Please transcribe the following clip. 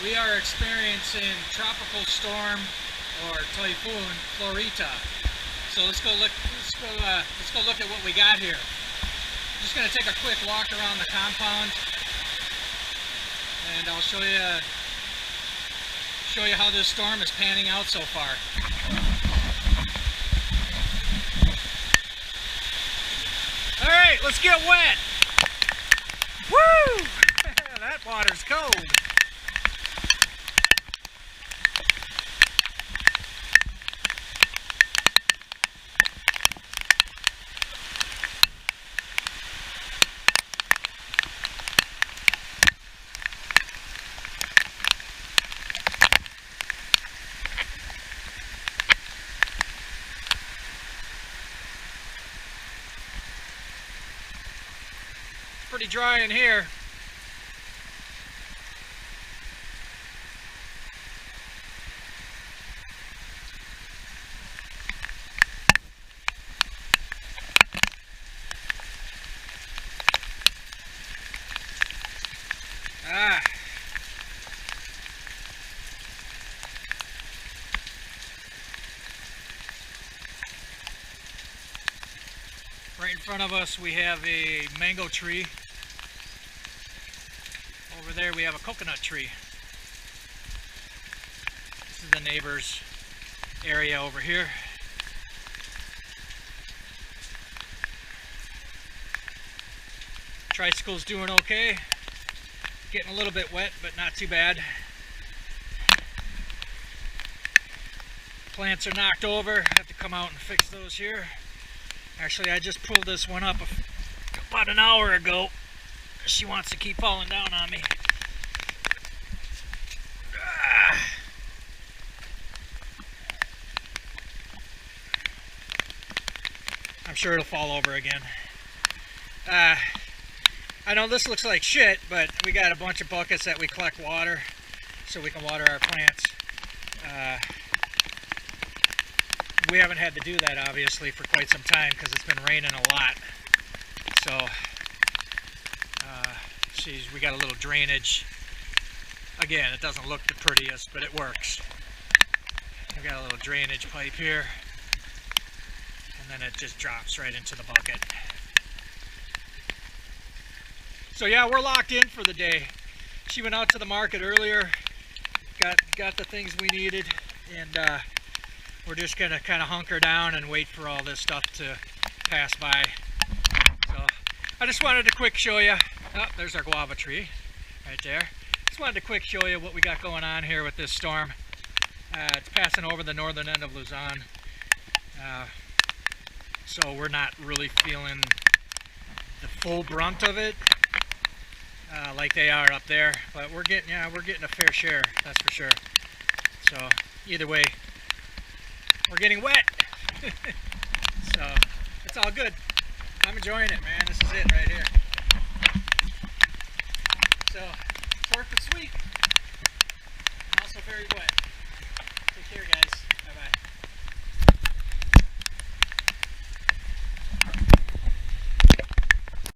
We are experiencing tropical storm or Typhoon Florita. So let's go look at what we got here. I'm just going to take a quick walk around the compound, and I'll show you how this storm is panning out so far. All right, let's get wet. Woo! That water's cold. Pretty dry in here. Right in front of us we have a mango tree. Over there we have a coconut tree. This is the neighbor's area over here. Tricycle's doing okay. Getting a little bit wet, but not too bad. Plants are knocked over. Have to come out and fix those here. Actually, I just pulled this one up about an hour ago. She wants to keep falling down on me. I'm sure it'll fall over again. I know this looks like shit, but we got a bunch of buckets that we collect water so we can water our plants. We haven't had to do that obviously for quite some time because it's been raining a lot. So we got a little drainage. Again, it doesn't look the prettiest, but it works. We got a little drainage pipe here, and then it just drops right into the bucket. So yeah, we're locked in for the day. She went out to the market earlier, got the things we needed, and we're just gonna kind of hunker down and wait for all this stuff to pass by. So I just wanted to quick show you. Oh, there's our guava tree right there. Just wanted to quick show you what we got going on here with this storm. It's passing over the northern end of Luzon, so we're not really feeling the full brunt of it like they are up there. But we're getting a fair share, that's for sure. So either way, we're getting wet. So it's all good. I'm enjoying it, man. This is it right here. So short but sweet, also very wet.